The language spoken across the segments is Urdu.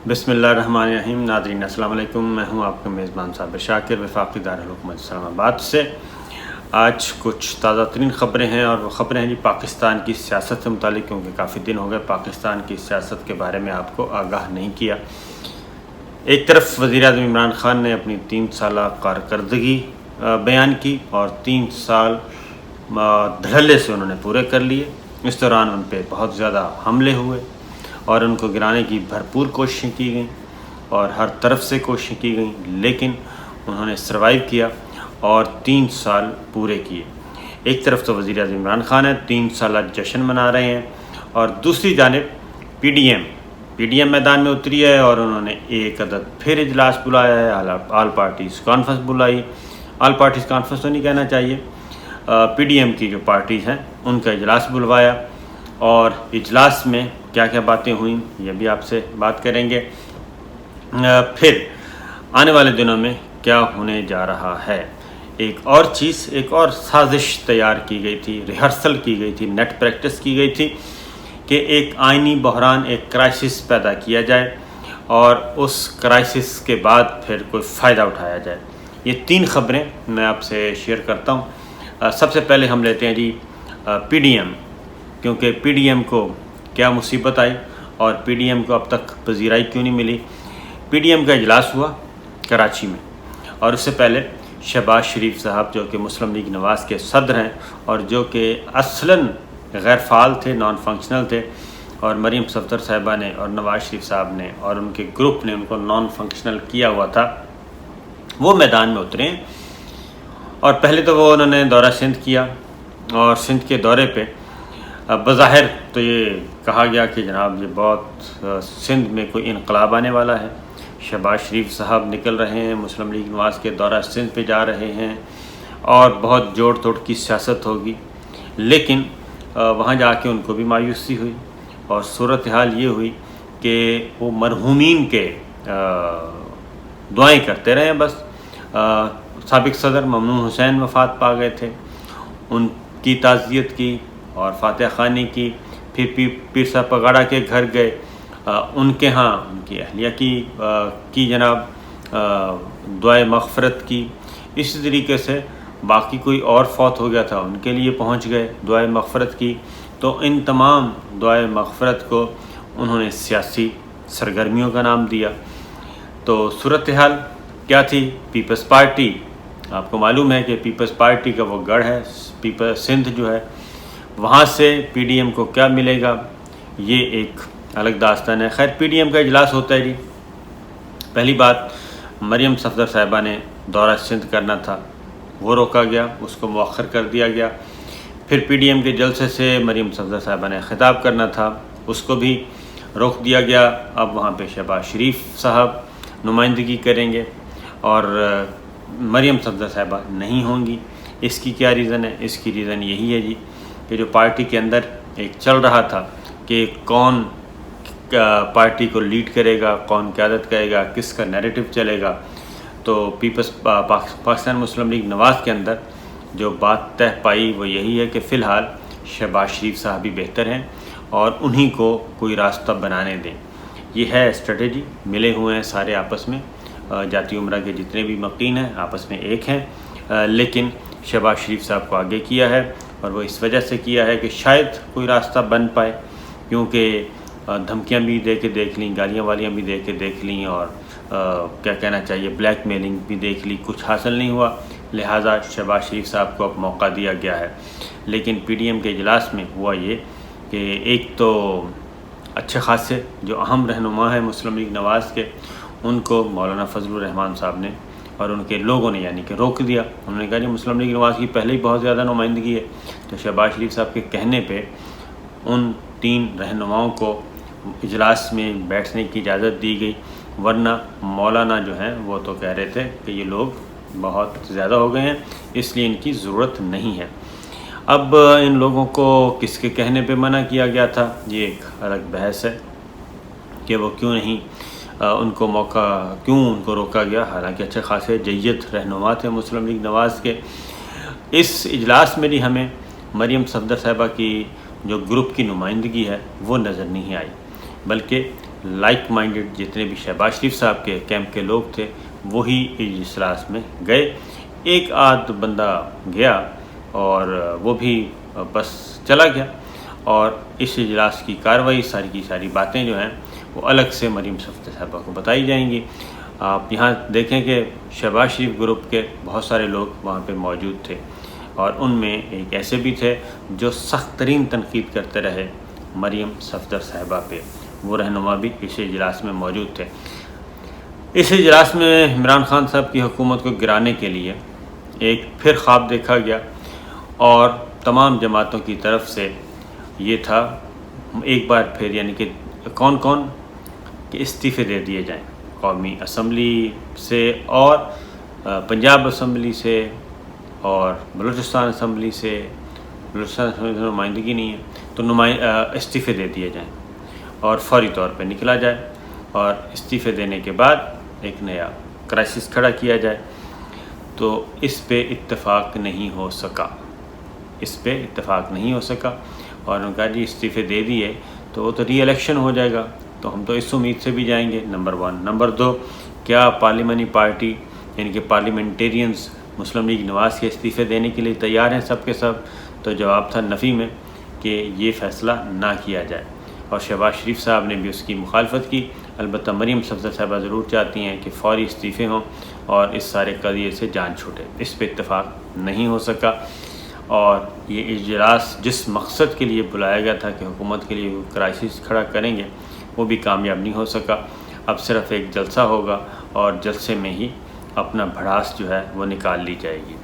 بسم اللہ الرحمن الرحیم۔ ناظرین السلام علیکم، میں ہوں آپ کا میزبان صابر شاکر وفاقی دارالحکومت اسلام آباد سے۔ آج کچھ تازہ ترین خبریں ہیں، اور وہ خبریں ہیں پاکستان کی سیاست سے متعلق، کیونکہ کافی دن ہو گئے پاکستان کی سیاست کے بارے میں آپ کو آگاہ نہیں کیا۔ ایک طرف وزیر اعظم عمران خان نے اپنی 3 سالہ کارکردگی بیان کی، اور 3 سال دھڑلے سے انہوں نے پورے کر لیے۔ اس دوران ان پہ بہت زیادہ حملے ہوئے اور ان کو گرانے کی بھرپور کوششیں کی گئیں، اور ہر طرف سے کوششیں کی گئیں، لیکن انہوں نے سروائیو کیا اور 3 سال پورے کیے۔ ایک طرف تو وزیر اعظم عمران خان ہے، 3 سالہ جشن منا رہے ہیں، اور دوسری جانب پی ڈی ایم میدان میں اتری ہے، اور انہوں نے ایک عدد پھر اجلاس بلایا ہے، آل پارٹیز کانفرنس بلائی۔ آل پارٹیز کانفرنس تو نہیں کہنا چاہیے، پی ڈی ایم کی جو پارٹیز ہیں ان کا اجلاس بلوایا، اور اجلاس میں کیا کیا باتیں ہوئیں یہ بھی آپ سے بات کریں گے۔ پھر آنے والے دنوں میں کیا ہونے جا رہا ہے، ایک اور سازش تیار کی گئی تھی، ریہرسل کی گئی تھی، نیٹ پریکٹس کی گئی تھی کہ ایک آئینی بحران، ایک کرائسس پیدا کیا جائے، اور اس کرائسس کے بعد پھر کوئی فائدہ اٹھایا جائے۔ یہ 3 خبریں میں آپ سے شیئر کرتا ہوں۔ سب سے پہلے ہم لیتے ہیں جی پی ڈی ایم، کیونکہ پی ڈی ایم کو کیا مصیبت آئی اور پی ڈی ایم کو اب تک پذیرائی کیوں نہیں ملی۔ پی ڈی ایم کا اجلاس ہوا کراچی میں، اور اس سے پہلے شہباز شریف صاحب جو کہ مسلم لیگ نواز کے صدر ہیں، اور جو کہ اصلاً غیر فعال تھے، نان فنکشنل تھے، اور مریم صفدر صاحبہ نے اور نواز شریف صاحب نے اور ان کے گروپ نے ان کو نان فنکشنل کیا ہوا تھا، وہ میدان میں اترے ہیں۔ اور پہلے تو وہ انہوں نے دورہ سندھ کیا، اور سندھ کے دورے پہ بظاہر تو یہ کہا گیا کہ جناب یہ بہت سندھ میں کوئی انقلاب آنے والا ہے، شہباز شریف صاحب نکل رہے ہیں، مسلم لیگ نواز کے دورہ سندھ پہ جا رہے ہیں، اور بہت جوڑ توڑ کی سیاست ہوگی۔ لیکن وہاں جا کے ان کو بھی مایوسی ہوئی، اور صورتحال یہ ہوئی کہ وہ مرحومین کے دعائیں کرتے رہے۔ بس سابق صدر ممنون حسین وفات پا گئے تھے، ان کی تعزیت کی اور فاتح خوانی کی، پھر پیر صاحب پگاڑا کے گھر گئے، ان کے ہاں ان کی اہلیہ کی جناب دعائے مغفرت کی۔ اسی طریقے سے باقی کوئی اور فوت ہو گیا تھا، ان کے لیے پہنچ گئے، دعائے مغفرت کی۔ تو ان تمام دعائے مغفرت کو انہوں نے سیاسی سرگرمیوں کا نام دیا۔ تو صورتحال کیا تھی؟ پیپلز پارٹی، آپ کو معلوم ہے کہ پیپلز پارٹی کا وہ گڑھ ہے سندھ جو ہے، وہاں سے پی ڈی ایم کو کیا ملے گا یہ ایک الگ داستان ہے۔ خیر، پی ڈی ایم کا اجلاس ہوتا ہے جی، پہلی بات مریم صفدر صاحبہ نے دورہ سندھ کرنا تھا، وہ روکا گیا، اس کو مؤخر کر دیا گیا۔ پھر پی ڈی ایم کے جلسے سے مریم صفدر صاحبہ نے خطاب کرنا تھا، اس کو بھی روک دیا گیا۔ اب وہاں پہ شہباز شریف صاحب نمائندگی کریں گے، اور مریم صفدر صاحبہ نہیں ہوں گی۔ اس کی کیا ریزن ہے؟ اس کی ریزن یہی ہے جی کہ جو پارٹی کے اندر ایک چل رہا تھا کہ کون پارٹی کو لیڈ کرے گا، کون قیادت کرے گا، کس کا نیریٹو چلے گا، تو پاکستان مسلم لیگ نواز کے اندر جو بات طے پائی وہ یہی ہے کہ فی الحال شہباز شریف صاحب بھی بہتر ہیں، اور انہی کو کوئی راستہ بنانے دیں۔ یہ ہے اسٹریٹجی، ملے ہوئے ہیں سارے آپس میں، جاتی عمرہ کے جتنے بھی مقین ہیں آپس میں ایک ہیں، لیکن شہباز شریف صاحب کو آگے کیا ہے، اور وہ اس وجہ سے کیا ہے کہ شاید کوئی راستہ بن پائے، کیونکہ دھمکیاں بھی دے کے دیکھ لیں، گالیاں والیاں بھی دے کے دیکھ لیں، اور کیا کہنا چاہیے بلیک میلنگ بھی دیکھ لی، کچھ حاصل نہیں ہوا، لہٰذا شہباز شریف صاحب کو اب موقع دیا گیا ہے۔ لیکن پی ڈی ایم کے اجلاس میں ہوا یہ کہ ایک تو اچھے خاصے جو اہم رہنما ہیں مسلم لیگ نواز کے، ان کو مولانا فضل الرحمان صاحب نے اور ان کے لوگوں نے یعنی کہ روک دیا۔ انہوں نے کہا کہ مسلم لیگ نواز کی پہلے ہی بہت زیادہ نمائندگی ہے، تو شہباز شریف صاحب کے کہنے پہ ان 3 رہنماؤں کو اجلاس میں بیٹھنے کی اجازت دی گئی، ورنہ مولانا جو ہیں وہ تو کہہ رہے تھے کہ یہ لوگ بہت زیادہ ہو گئے ہیں، اس لیے ان کی ضرورت نہیں ہے۔ اب ان لوگوں کو کس کے کہنے پہ منع کیا گیا تھا، یہ ایک الگ بحث ہے کہ وہ کیوں نہیں ان کو موقع، کیوں ان کو روکا گیا، حالانکہ اچھے خاصے جید رہنما تھے مسلم لیگ نواز کے۔ اس اجلاس میں بھی ہمیں مریم صفدر صاحبہ کی جو گروپ کی نمائندگی ہے وہ نظر نہیں آئی، بلکہ لائک مائنڈڈ جتنے بھی شہباز شریف صاحب کے کیمپ کے لوگ تھے وہی اجلاس میں گئے. ایک آدھ بندہ گیا اور وہ بھی بس چلا گیا، اور اس اجلاس کی کارروائی ساری کی ساری باتیں جو ہیں وہ الگ سے مریم صفدر صاحبہ کو بتائی جائیں گی. آپ یہاں دیکھیں کہ شہباز شریف گروپ کے بہت سارے لوگ وہاں پہ موجود تھے، اور ان میں ایک ایسے بھی تھے جو سخت ترین تنقید کرتے رہے مریم صفدر صاحبہ پہ. وہ رہنما بھی اس اجلاس میں موجود تھے. اس اجلاس میں عمران خان صاحب کی حکومت کو گرانے کے لیے ایک پھر خواب دیکھا گیا، اور تمام جماعتوں کی طرف سے یہ تھا ایک بار پھر، یعنی کہ کون کون کہ استعفے دے دیے جائیں قومی اسمبلی سے اور پنجاب اسمبلی سے اور بلوچستان اسمبلی سے. بلوچستان اسمبلی سے نمائندگی نہیں ہے تو استعفے دے دیے جائیں اور فوری طور پہ نکلا جائے، اور استعفے دینے کے بعد ایک نیا کرائسس کھڑا کیا جائے. تو اس پہ اتفاق نہیں ہو سکا، اور انہوں نے کہا جی استعفے دے دیے تو وہ تو ری الیکشن ہو جائے گا، تو ہم تو اس امید سے بھی جائیں گے. نمبر 1. نمبر 2، کیا پارلیمانی پارٹی یعنی کہ پارلیمنٹیرینز مسلم لیگ نواز کے استعفے دینے کے لیے تیار ہیں سب کے سب؟ تو جواب تھا نفی میں کہ یہ فیصلہ نہ کیا جائے، اور شہباز شریف صاحب نے بھی اس کی مخالفت کی. البتہ مریم صفدر صاحبہ ضرور چاہتی ہیں کہ فوری استعفے ہوں اور اس سارے قضیے سے جان چھوٹے. اس پہ اتفاق نہیں ہو سکا، اور یہ اجلاس جس مقصد کے لیے بلایا گیا تھا کہ حکومت کے لیے کرائسس کھڑا کریں گے وہ بھی کامیاب نہیں ہو سکا. اب صرف ایک جلسہ ہوگا اور جلسے میں ہی اپنا بھڑاس جو ہے وہ نکال لی جائے گی.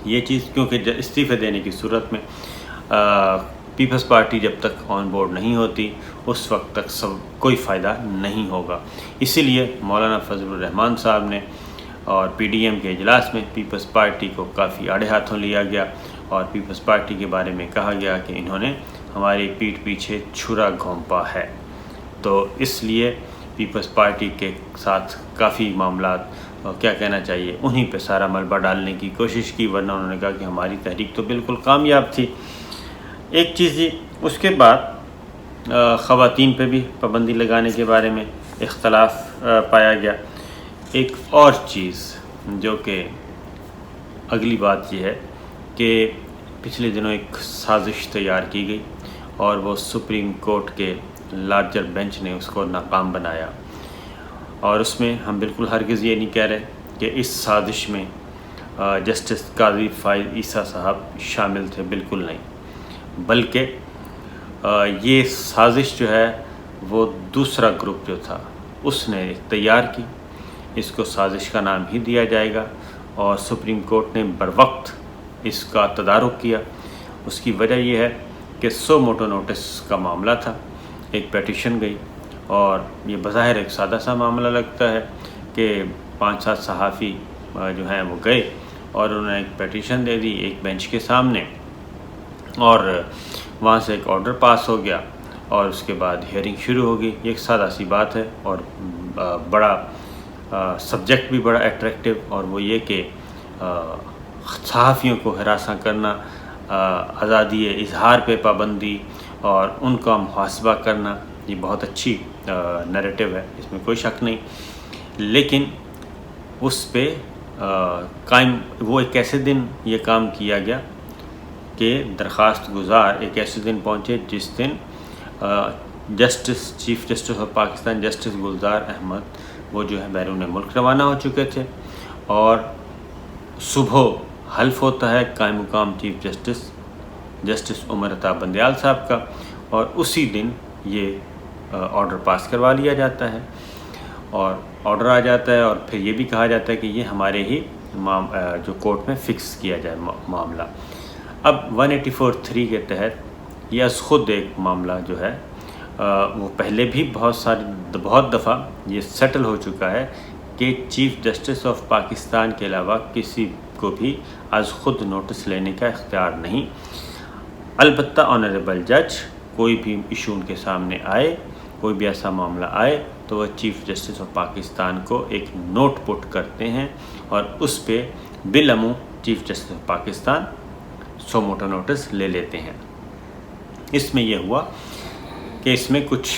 یہ چیز کیونکہ استعفے دینے کی صورت میں پیپلز پارٹی جب تک آن بورڈ نہیں ہوتی اس وقت تک کوئی فائدہ نہیں ہوگا. اسی لیے مولانا فضل الرحمان صاحب نے اور پی ڈی ایم کے اجلاس میں پیپلز پارٹی کو کافی آڑے ہاتھوں لیا گیا، اور پیپلز پارٹی کے بارے میں کہا گیا کہ انہوں نے ہماری پیٹھ پیچھے چھرا گھونپا ہے. تو اس لیے پیپلز پارٹی کے ساتھ کافی معاملات کیا کہنا چاہیے انہی پہ سارا ملبہ ڈالنے کی کوشش کی، ورنہ انہوں نے کہا کہ ہماری تحریک تو بالکل کامیاب تھی. ایک چیز یہ، اس کے بعد خواتین پہ بھی پابندی لگانے کے بارے میں اختلاف پایا گیا. ایک اور چیز جو کہ اگلی بات یہ ہے کہ پچھلے دنوں ایک سازش تیار کی گئی، اور وہ سپریم کورٹ کے لارجر بینچ نے اس کو ناکام بنایا. اور اس میں ہم بالکل ہرگز یہ نہیں کہہ رہے کہ اس سازش میں جسٹس قاضی فائز عیسیٰ صاحب شامل تھے، بالکل نہیں، بلکہ یہ سازش جو ہے وہ دوسرا گروپ جو تھا اس نے تیار کی. اس کو سازش کا نام ہی دیا جائے گا، اور سپریم کورٹ نے بروقت اس کا تدارک کیا. اس کی وجہ یہ ہے کہ سو موٹو نوٹس کا معاملہ تھا. ایک پیٹیشن گئی، اور یہ بظاہر ایک سادہ سا معاملہ لگتا ہے کہ 5-7 صحافی جو ہیں وہ گئے اور انہوں نے ایک پیٹیشن دے دی ایک بینچ کے سامنے، اور وہاں سے ایک آرڈر پاس ہو گیا، اور اس کے بعد ہیئرنگ شروع ہوگی. یہ ایک سادہ سی بات ہے، اور بڑا سبجیکٹ بھی بڑا اٹریکٹیو، اور وہ یہ کہ صحافیوں کو ہراساں کرنا، آزادی اظہار پہ پابندی اور ان کا محاسبہ کرنا، یہ بہت اچھی نیریٹو ہے، اس میں کوئی شک نہیں. لیکن اس پہ قائم وہ ایک ایسے دن یہ کام کیا گیا کہ درخواست گزار ایک ایسے دن پہنچے جس دن chief justice of Pakistan justice Gulzar Ahmed وہ جو ہے بیرون ملک روانہ ہو چکے تھے، اور صبح حلف ہوتا ہے قائم مقام چیف جسٹس عمر عطا بندیال صاحب کا، اور اسی دن یہ آرڈر پاس کروا لیا جاتا ہے، اور آرڈر آ جاتا ہے، اور پھر یہ بھی کہا جاتا ہے کہ یہ ہمارے ہی جو کورٹ میں فکس کیا جائے معاملہ. اب 184(3) کے تحت یہ از خود ایک معاملہ جو ہے وہ پہلے بھی بہت دفعہ یہ سیٹل ہو چکا ہے کہ چیف جسٹس آف پاکستان کے علاوہ کسی کو بھی از خود نوٹس لینے کا اختیار نہیں. البتہ آنریبل جج کوئی بھی ایشو ان کے سامنے آئے، کوئی بھی ایسا معاملہ آئے تو وہ چیف جسٹس آف پاکستان کو ایک نوٹ پٹ کرتے ہیں، اور اس پہ بالعموم chief justice of Pakistan suo motu notice لے لیتے ہیں. اس میں یہ ہوا کہ اس میں کچھ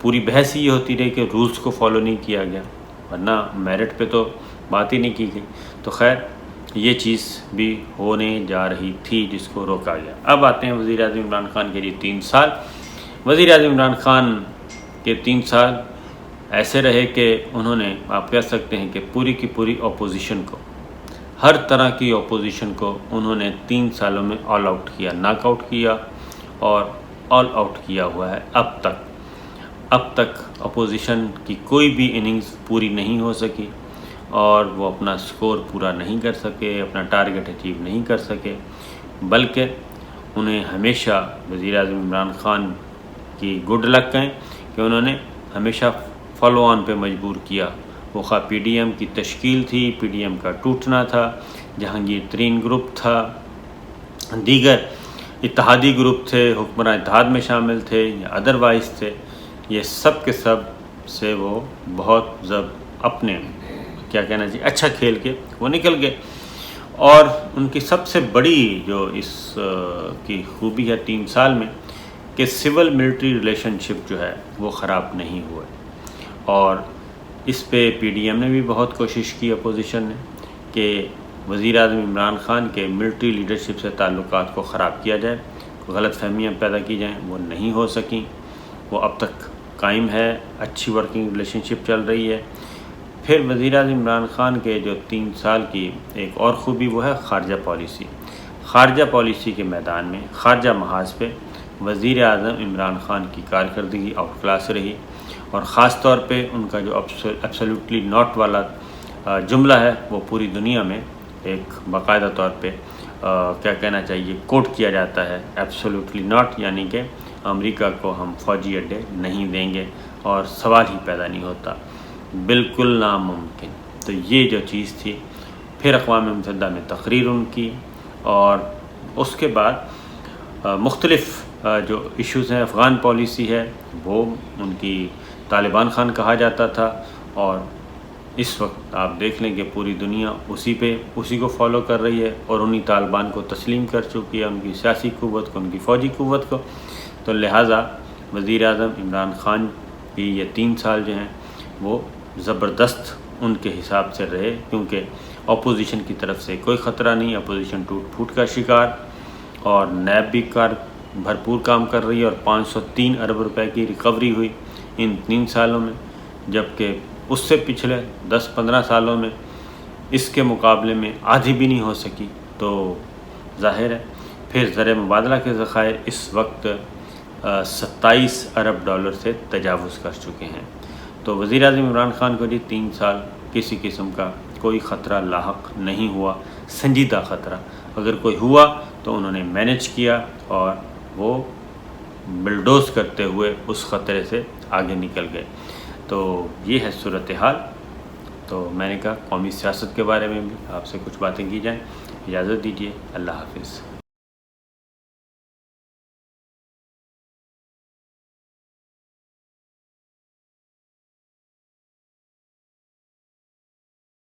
پوری بحث یہ ہوتی رہی کہ رولز کو فالو نہیں کیا گیا، ورنہ میرٹ پہ تو بات ہی نہیں کی گئی۔ تو خیر یہ چیز بھی ہونے جا رہی تھی جس کو روکا گیا۔ اب آتے ہیں وزیر اعظم عمران خان کے 3 سال۔ وزیر اعظم عمران خان کے 3 سال ایسے رہے کہ انہوں نے، آپ کہہ سکتے ہیں کہ پوری کی پوری اپوزیشن کو، ہر طرح کی اپوزیشن کو انہوں نے 3 سالوں میں آل آؤٹ کیا، ناک آؤٹ کیا اور آل آؤٹ کیا ہوا ہے اب تک اپوزیشن کی کوئی بھی اننگز پوری نہیں ہو سکی اور وہ اپنا سکور پورا نہیں کر سکے، اپنا ٹارگٹ اچیو نہیں کر سکے، بلکہ انہیں ہمیشہ وزیر اعظم عمران خان کی گڈ لک کہیں کہ انہوں نے ہمیشہ فالو آن پہ مجبور کیا۔ وہ خواہ پی ڈی ایم کی تشکیل تھی، پی ڈی ایم کا ٹوٹنا تھا، جہانگیر ترین گروپ تھا، دیگر اتحادی گروپ تھے، حکمراں اتحاد میں شامل تھے یا ادروائز تھے، یہ سب کے سب سے وہ بہت اپنے کیا کہنا چاہیے اچھا کھیل کے وہ نکل گئے۔ اور ان کی سب سے بڑی جو اس کی خوبی ہے 3 سال میں کہ سول ملٹری ریلیشن شپ جو ہے وہ خراب نہیں ہوئے، اور اس پہ پی ڈی ایم نے بھی بہت کوشش کی، اپوزیشن نے، کہ وزیر اعظم عمران خان کے ملٹری لیڈرشپ سے تعلقات کو خراب کیا جائے، غلط فہمیاں پیدا کی جائیں، وہ نہیں ہو سکیں، وہ اب تک قائم ہے، اچھی ورکنگ ریلیشن شپ چل رہی ہے۔ پھر وزیر اعظم عمران خان کے جو 3 سال کی ایک اور خوبی وہ ہے خارجہ پالیسی۔ خارجہ پالیسی کے میدان میں خارجہ محاذ پہ وزیر اعظم عمران خان کی کارکردگی آؤٹ کلاس رہی، اور خاص طور پہ ان کا جو ایبسلیوٹلی ناٹ والا جملہ ہے وہ پوری دنیا میں ایک باقاعدہ طور پہ کیا کہنا چاہیے کوٹ کیا جاتا ہے، ایبسلیوٹلی ناٹ، یعنی کہ امریکہ کو ہم فوجی اڈے نہیں دیں گے، اور سوال ہی پیدا نہیں ہوتا، بالکل ناممکن۔ تو یہ جو چیز تھی، پھر اقوام متحدہ میں تقریر ان کی، اور اس کے بعد مختلف جو ایشوز ہیں، افغان پالیسی ہے وہ ان کی طالبان خان کہا جاتا تھا، اور اس وقت آپ دیکھ لیں کہ پوری دنیا اسی کو فالو کر رہی ہے، اور انہی طالبان کو تسلیم کر چکی ہے، ان کی سیاسی قوت کو، ان کی فوجی قوت کو۔ تو لہٰذا وزیر اعظم عمران خان کی یہ 3 سال جو ہیں وہ زبردست ان کے حساب سے رہے، کیونکہ اپوزیشن کی طرف سے کوئی خطرہ نہیں، اپوزیشن ٹوٹ پھوٹ کا شکار، اور نیب بھی بھرپور کام کر رہی ہے، اور 503 ارب روپے کی ریکوری ہوئی ان 3 سالوں میں، جبکہ اس سے پچھلے 10-15 سالوں میں اس کے مقابلے میں آدھی بھی نہیں ہو سکی۔ تو ظاہر ہے پھر زر مبادلہ کے ذخائر اس وقت 27 ارب ڈالر سے تجاوز کر چکے ہیں۔ تو وزیر اعظم عمران خان کو 3 سال کسی قسم کا کوئی خطرہ لاحق نہیں ہوا، سنجیدہ خطرہ اگر کوئی ہوا تو انہوں نے مینج کیا، اور وہ بلڈوز کرتے ہوئے اس خطرے سے آگے نکل گئے۔ تو یہ ہے صورتحال۔ تو میں نے کہا قومی سیاست کے بارے میں بھی آپ سے کچھ باتیں کی جائیں، اجازت دیجیے، اللہ حافظ۔